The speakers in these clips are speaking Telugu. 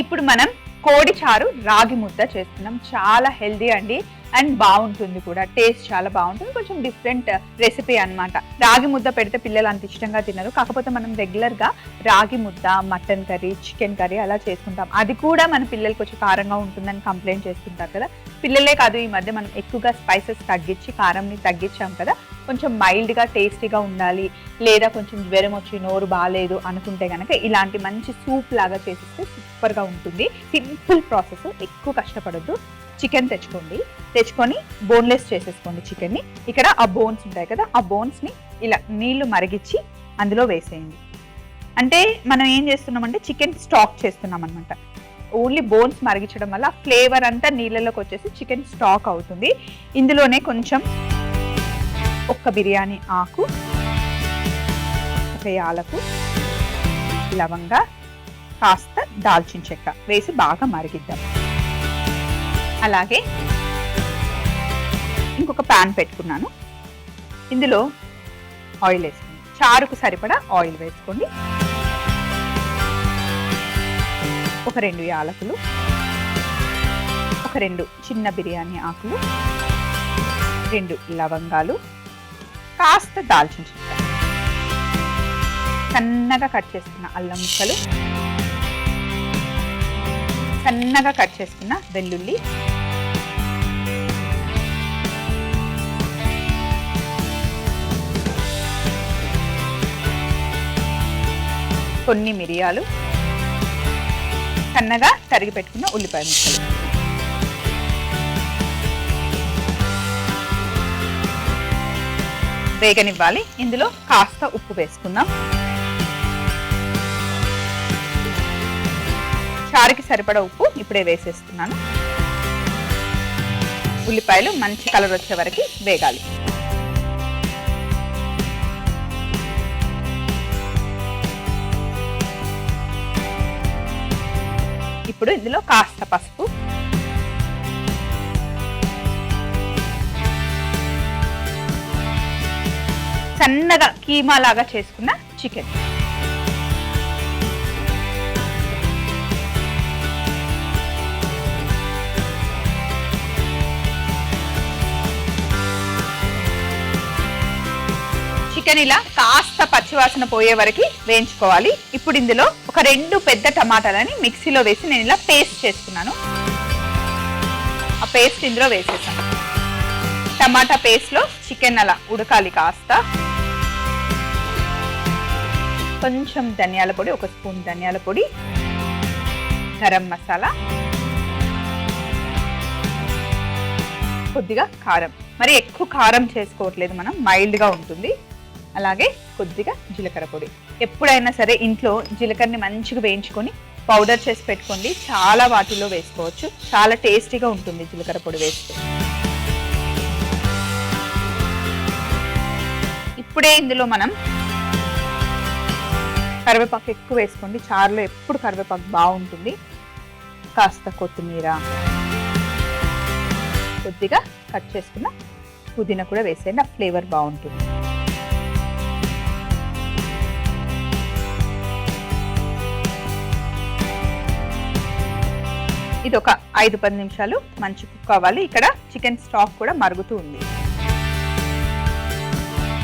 ఇప్పుడు మనం కోడి చారు రాగి ముద్ద చేస్తున్నాం. చాలా హెల్దీ అండి అండ్ బాగుంటుంది కూడా, టేస్ట్ చాలా బాగుంటుంది. కొంచెం డిఫరెంట్ రెసిపీ అన్నమాట. రాగి ముద్ద పెడితే పిల్లలు అంత ఇష్టంగా తినరు. కాకపోతే మనం రెగ్యులర్ గా రాగి ముద్ద, మటన్ కర్రీ, చికెన్ కర్రీ అలా చేసుకుంటాం. అది కూడా మన పిల్లలకి కొంచెం కారంగా ఉంటుందని కంప్లైంట్ చేస్తుంటారు కదా. పిల్లలే కాదు, ఈ మధ్య మనం ఎక్కువగా స్పైసెస్ తగ్గించి కారంని తగ్గించాం కదా. కొంచెం మైల్డ్గా టేస్టీగా ఉండాలి, లేదా కొంచెం జ్వరం వచ్చి నోరు బాగాలేదు అనుకుంటే కనుక ఇలాంటి మంచి సూప్ లాగా చేసిస్తే సూపర్గా ఉంటుంది. సింపుల్ ప్రాసెస్, ఎక్కువ కష్టపడొద్దు. చికెన్ తెచ్చుకొని బోన్లెస్ చేసేసుకోండి చికెన్ని. ఇక్కడ ఆ బోన్స్ ఉంటాయి కదా, ఆ బోన్స్ని ఇలా నీళ్లు మరిగించి అందులో వేసేయండి. అంటే మనం ఏం చేస్తున్నామంటే చికెన్ స్టాక్ చేస్తున్నాం అనమాట. ఓన్లీ బోన్స్ మరిగించడం వల్ల ఫ్లేవర్ అంతా నీళ్ళలోకి వచ్చేసి చికెన్ స్టాక్ అవుతుంది. ఇందులోనే కొంచెం ఒక్క బిర్యానీ ఆకు, ఒక యాలకు, లవంగా, కాస్త దాల్చిన చెక్క వేసి బాగా మరిగిద్దాం. అలాగే ఇంకొక ప్యాన్ పెట్టుకున్నాను. ఇందులో ఆయిల్ వేసుకోండి. చారుకు సరిపడా ఆయిల్ వేసుకోండి. ఒక 2 యాలకులు, ఒక 2 చిన్న బిర్యానీ ఆకులు, 2 లవంగాలు, కాస్త దాల్చిన చెక్క, సన్నగా కట్ చేసుకున్న అల్లం ముక్కలు, సన్నగా కట్ చేసుకున్న వెల్లుల్లి, కొన్ని మిరియాలు, సన్నగా తరిగి పెట్టుకున్న ఉల్లిపాయ ముక్కలు. వేగనివ్వాలి. ఇందులో కాస్త ఉప్పు వేసుకుందాం. చారుకి సరిపడా ఉప్పు ఇప్పుడే వేసేస్తున్నాను. ఉల్లిపాయలు మంచి కలర్ వచ్చే వరకు వేగాలి. ఇప్పుడు ఇందులో కాస్త పసుపు, సన్నగా కీమా లాగా చేసుకున్న చికెన్, చికెన్ ఇలా కాస్త పచ్చివాసన పోయే వరకు వేయించుకోవాలి. ఇప్పుడు ఇందులో ఒక 2 పెద్ద టమాటాలని మిక్సీలో వేసి నేను ఇలా పేస్ట్ చేసుకున్నాను. ఆ పేస్ట్ ఇందులో వేసేసాను. టమాటా పేస్ట్లో చికెన్ అలా ఉడకాలి. కాస్త కొంచెం ధనియాల పొడి, 1 స్పూన్ ధనియాల పొడి, గరం మసాలా, కొద్దిగా కారం. మరి ఎక్కువ కారం చేసుకోవట్లేదు మనం, మైల్డ్గా ఉంటుంది. అలాగే కొద్దిగా జీలకర్ర పొడి. ఎప్పుడైనా సరే ఇంట్లో జీలకర్రని మంచిగా వేయించుకొని పౌడర్ చేసి పెట్టుకోండి. చాలా వాటిలో వేసుకోవచ్చు, చాలా టేస్టీగా ఉంటుంది జీలకర్ర పొడి వేస్తే. ఇప్పుడే ఇందులో మనం కరివేపాకు ఎక్కువ వేసుకోండి. చారులో ఎప్పుడు కరివేపాకు బాగుంటుంది. కాస్త కొత్తిమీర, కొద్దిగా కట్ చేసుకున్న పుదీనా కూడా వేసేయండి, ఆ ఫ్లేవర్ బాగుంటుంది. ఇది ఒక 5-10 నిమిషాలు మంచి కుక్ అవ్వాలి. ఇక్కడ చికెన్ స్టాక్ కూడా మరుగుతూ ఉంది.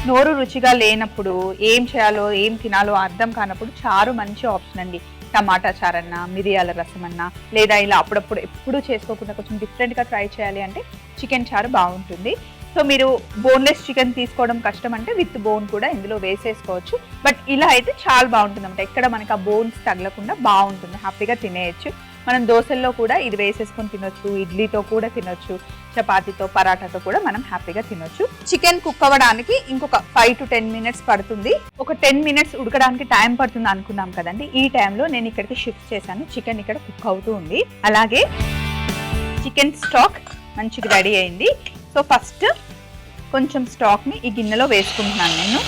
నోరు రుచిగా లేనప్పుడు ఏం చేయాలో ఏం తినాలో అర్థం కానప్పుడు చారు మంచి ఆప్షన్ అండి. టమాటా చారన్నా, మిరియాల రసం అన్నా, లేదా ఇలా అప్పుడప్పుడు ఎప్పుడూ చేసుకోకుండా కొంచెం డిఫరెంట్గా ట్రై చేయాలి అంటే చికెన్ చారు బాగుంటుంది. సో మీరు బోన్లెస్ చికెన్ తీసుకోవడం కష్టం అంటే విత్ బోన్ కూడా ఇందులో వేసేసుకోవచ్చు. బట్ ఇలా అయితే చాలా బాగుంటుంది అన్నమాట. ఎక్కడ మనకి ఆ బోన్స్ తగలకుండా బాగుంటుంది, హ్యాపీగా తినేయచ్చు. మనం దోశల్లో కూడా ఇది వేసేసుకొని తినొచ్చు, ఇడ్లీతో కూడా తినొచ్చు, చపాతీతో, పరాటాతో కూడా మనం హ్యాపీగా తినొచ్చు. చికెన్ కుక్ అవ్వడానికి ఇంకొక 5 to 10 మినిట్స్ పడుతుంది. ఒక 10 మినిట్స్ ఉడకడానికి టైం పడుతుంది అనుకున్నాం కదండి. ఈ టైంలో నేను ఇక్కడికి షిఫ్ట్ చేశాను. చికెన్ ఇక్కడ కుక్ అవుతూ ఉంది. అలాగే చికెన్ స్టాక్ మంచిగా రెడీ అయింది. సో ఫస్ట్ కొంచెం స్టాక్ని ఈ గిన్నెలో వేసుకుంటున్నాను నేను.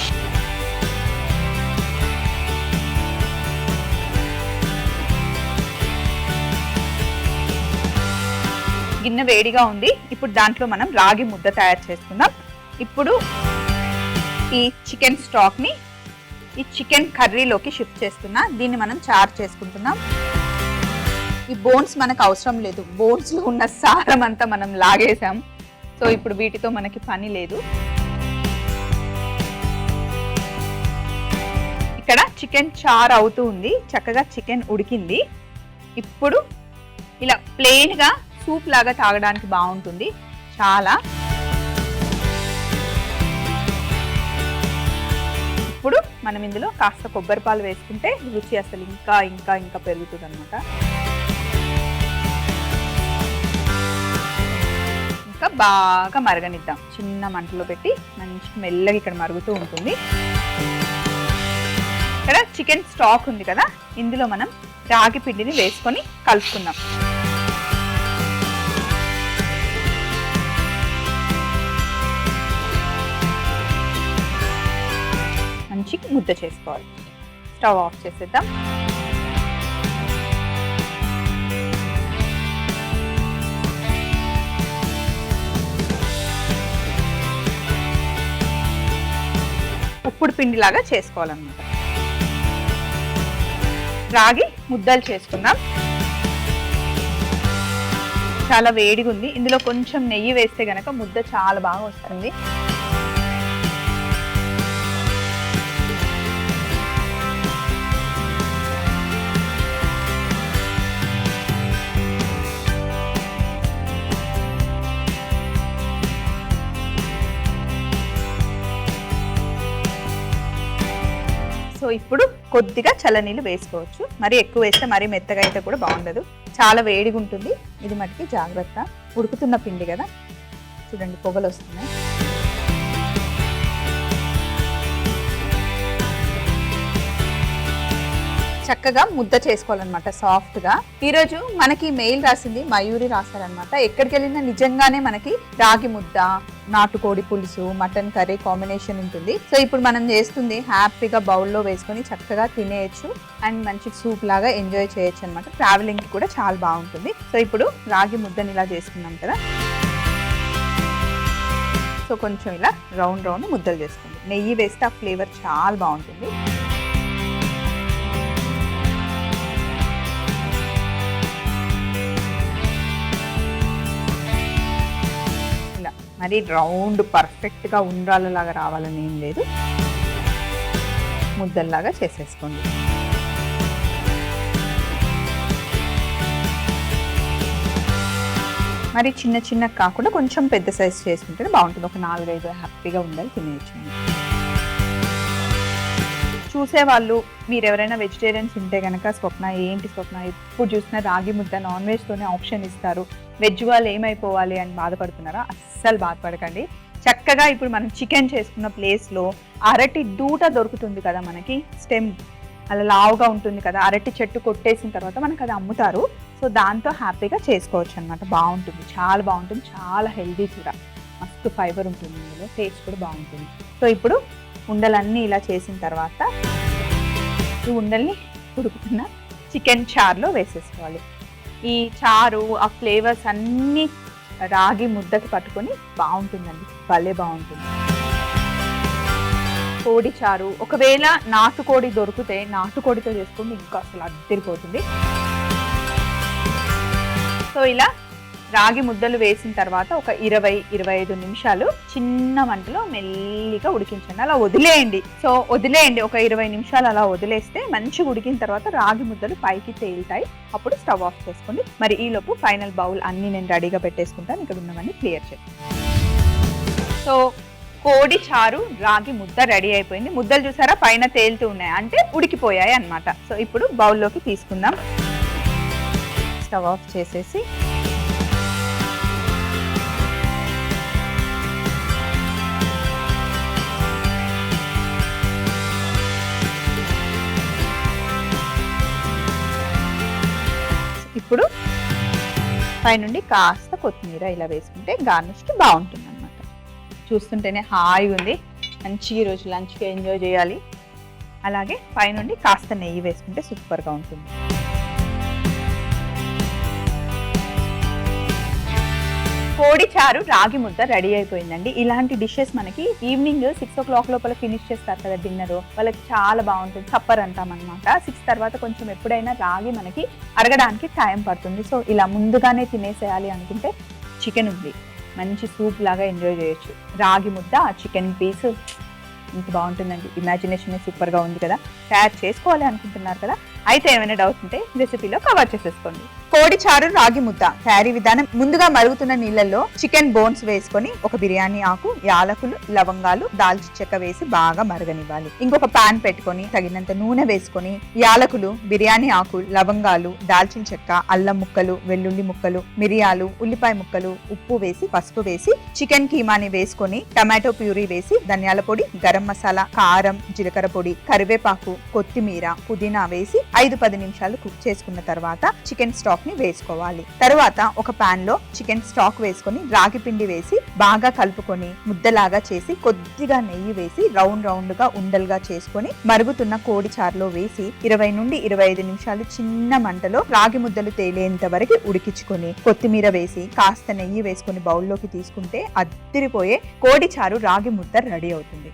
గిన్నె వేడిగా ఉంది. ఇప్పుడు దాంట్లో మనం రాగి ముద్ద తయారు చేసుకుందాం. ఇప్పుడు ఈ చికెన్ స్టాక్ని ఈ చికెన్ కర్రీలోకి షిఫ్ట్ చేస్తున్నా. దీన్ని మనం చారు చేసుకుంటున్నాం. ఈ బోన్స్ మనకు అవసరం లేదు, బోన్స్ లో ఉన్న సారం అంతా మనం లాగేసాం. సో ఇప్పుడు వీటితో మనకి పని లేదు. ఇక్కడ చికెన్ చారు అవుతూ ఉంది, చక్కగా చికెన్ ఉడికింది. ఇప్పుడు ఇలా ప్లెయిన్ గా సూప్ లాగా తాగడానికి బాగుంటుంది చాలా. ఇప్పుడు మనం ఇందులో కాస్త కొబ్బరి పాలు వేసుకుంటే రుచి అసలు ఇంకా ఇంకా ఇంకా పెరుగుతుంది అనమాట. ఇంకా బాగా మరగనిద్దాం, చిన్న మంటలో పెట్టి మంచి మెల్లగా ఇక్కడ మరుగుతూ ఉంటుంది. ఇక్కడ చికెన్ స్టాక్ ఉంది కదా, ఇందులో మనం రాగి పిండిని వేసుకొని కలుపుకుందాం. మంచి ముద్ద చేసుకోవాలి. స్టవ్ ఆఫ్ చేసేద్దాం. ఉప్పుడు పిండిలాగా చేసుకోవాలన్నమాట. రాగి ముద్దలు చేసుకుందాం. చాలా వేడిగా ఉంది, ఇందులో కొంచెం నెయ్యి వేస్తే గనక ముద్ద చాలా బాగా వస్తుంది. సో ఇప్పుడు కొద్దిగా చల్లనీళ్ళు వేసుకోవచ్చు, మరి ఎక్కువ వేస్తే మరీ మెత్తగా అయితే కూడా బాగుండదు, చాలా వేడిగా ఉంటుంది. ఇది మటుకి జాగ్రత్త, ఉడుకుతున్న పిండి కదా, చూడండి పొగలు వస్తున్నాయి. చక్కగా ముద్ద చేసుకోవాలన్నమాట సాఫ్ట్గా. ఈరోజు మనకి మెయిల్ రాసింది మయూరి రాశారనమాట. ఎక్కడికి వెళ్ళినా నిజంగానే మనకి రాగి ముద్ద, నాటుకోడి పులుసు, మటన్ కర్రీ కాంబినేషన్ ఉంటుంది. సో ఇప్పుడు మనం చేస్తుంది హ్యాపీగా బౌల్లో వేసుకొని చక్కగా తినేయచ్చు అండ్ మంచి సూప్ లాగా ఎంజాయ్ చేయొచ్చు అనమాట. ట్రావెలింగ్కి కూడా చాలా బాగుంటుంది. సో ఇప్పుడు రాగి ముద్దని ఇలా చేసుకున్నాం కదా, సో కొంచెం ఇలా రౌండ్ రౌండ్ ముద్దలు చేసుకోండి. నెయ్యి వేస్తే ఆ ఫ్లేవర్ చాలా బాగుంటుంది. మరి రౌండ్ పర్ఫెక్ట్గా ఉండ్రాలలాగా రావాలని ఏం లేదు, ముద్దల్లాగా చేసేసుకోండి. మరి చిన్న చిన్న కాకుండా కొంచెం పెద్ద సైజ్ చేసుకుంటే బాగుంటుంది. ఒక 4-5 హ్యాపీగా ఉండాలి, తినేయచ్చు. చూసేవాళ్ళు మీరు ఎవరైనా వెజిటేరియన్స్ ఉంటే కనుక, స్వప్న ఏంటి స్వప్న ఎప్పుడు చూసినా రాగి ముద్ద నాన్ వెజ్తోనే ఆప్షన్ ఇస్తారు, వెజ్ వాళ్ళు ఏమైపోవాలి అని బాధపడుతున్నారా? అస్సలు బాధపడకండి. చక్కగా ఇప్పుడు మనం చికెన్ చేసుకున్న ప్లేస్లో అరటి దూట దొరుకుతుంది కదా, మనకి స్టెమ్ అలా లావుగా ఉంటుంది కదా, అరటి చెట్టు కొట్టేసిన తర్వాత మనకు అది అమ్ముతారు. సో దాంతో హ్యాపీగా చేసుకోవచ్చు అనమాట. బాగుంటుంది, చాలా బాగుంటుంది, చాలా హెల్దీ కూడా, మస్తు ఫైబర్ ఉంటుంది ఇందులో, టేస్ట్ కూడా బాగుంటుంది. సో ఇప్పుడు ఉండలన్నీ ఇలా చేసిన తర్వాత ఈ ఉండల్ని ఉడుకుతున్న చికెన్ చారులో వేసేసుకోవాలి. ఈ చారు ఆ ఫ్లేవర్స్ అన్నీ రాగి ముద్దకి పట్టుకొని బాగుంటుందండి, భలే బాగుంటుంది. కోడి చారు, ఒకవేళ నాటుకోడి దొరికితే నాటుకోడితో చేసుకుంటే ఇంకా అసలు అద్దరిపోతుంది. సో ఇలా రాగి ముద్దలు వేసిన తర్వాత ఒక 20-25 నిమిషాలు చిన్న మంటలో మెల్లిగా ఉడికించండి, అలా వదిలేయండి. సో వదిలేయండి, ఒక 20 నిమిషాలు అలా వదిలేస్తే మంచిగా ఉడికిన తర్వాత రాగి ముద్దలు పైకి తేలుతాయి. అప్పుడు స్టవ్ ఆఫ్ చేసుకోండి. మరి ఈలోపు ఫైనల్ బౌల్ అన్నీ నేను రెడీగా పెట్టేసుకుంటాను, ఇక్కడ ఉన్నవన్నీ క్లియర్ చేస్తాను. సో కోడి చారు రాగి ముద్ద రెడీ అయిపోయింది. ముద్దలు చూసారా పైన తేలుతూ ఉన్నాయి, అంటే ఉడికిపోయాయి అన్నమాట. సో ఇప్పుడు బౌల్లోకి తీసుకుందాం. స్టవ్ ఆఫ్ చేసేసి ఇప్పుడు పైనుండి కాస్త కొత్తిమీర ఇలా వేసుకుంటే గార్నిష్కి బాగుంటుంది అన్నమాట. చూస్తుంటేనే హాయిగా ఉంది, మంచి ఈరోజు లంచ్కి ఎంజాయ్ చేయాలి. అలాగే పైనుండి కాస్త నెయ్యి వేసుకుంటే సూపర్గా ఉంటుంది. కోడి చారు రాగి ముద్ద రెడీ అయిపోయిందండి. ఇలాంటి డిషెస్ మనకి ఈవినింగ్ 6 o'clock లోపల ఫినిష్ చేస్తారు కదా డిన్నర్, వాళ్ళకి చాలా బాగుంటుంది. సప్పర్ అంటాం అనమాట. 6 తర్వాత కొంచెం ఎప్పుడైనా రాగి మనకి అరగడానికి టైం పడుతుంది. సో ఇలా ముందుగానే తినేసేయాలి అనుకుంటే చికెన్ ఉంది, మంచి సూప్ లాగా ఎంజాయ్ చేయొచ్చు. రాగి ముద్ద, చికెన్ పీస్ ఇంత బాగుంటుందండి. ఇమాజినేషన్ సూపర్గా ఉంది కదా. తయారు చేసుకోవాలి అనుకుంటున్నారు కదా, అయితే ఏమైనా డౌట్స్ ఉంటే రెసిపీలో కవర్ చేసేసుకోండి. కోడి చారు రాగి ముద్ద తయారీ విధానం: ముందుగా మరుగుతున్న నీళ్ళల్లో చికెన్ బోన్స్ వేసుకొని ఒక బిర్యానీ ఆకు, యాలకులు, లవంగాలు, దాల్చిన చెక్క వేసి బాగా మరగనివ్వాలి. ఇంకొక పాన్ పెట్టుకొని తగినంత నూనె వేసుకొని యాలకులు, బిర్యానీ ఆకు, లవంగాలు, దాల్చిన చెక్క, అల్లం ముక్కలు, వెల్లుల్లి ముక్కలు, మిరియాలు, ఉల్లిపాయ ముక్కలు, ఉప్పు వేసి పసుపు వేసి చికెన్ కీమాని వేసుకొని టమాటో ప్యూరీ వేసి ధనియాల పొడి, గరం మసాలా, కారం, జీలకర్ర పొడి, కరివేపాకు, కొత్తిమీర, పుదీనా వేసి 5-10 నిమిషాలు కుక్ చేసుకున్న తర్వాత చికెన్ స్టాక్ ని వేసుకోవాలి. తర్వాత ఒక పాన్ లో చికెన్ స్టాక్ వేసుకొని రాగి పిండి వేసి బాగా కలుపుకొని ముద్దలాగా చేసి కొద్దిగా నెయ్యి వేసి రౌండ్ రౌండ్ గా ఉండలుగా చేసుకొని మరుగుతున్న కోడి చారులో వేసి 20 నుండి 25 నిమిషాలు చిన్న మంటలో రాగి ముద్దలు తేలేంత వరకు ఉడికించుకొని కొత్తిమీర వేసి కాస్త నెయ్యి వేసుకొని బౌల్లోకి తీసుకుంటే అద్దిరిపోయే కోడి చారు రాగి ముద్ద రెడీ అవుతుంది.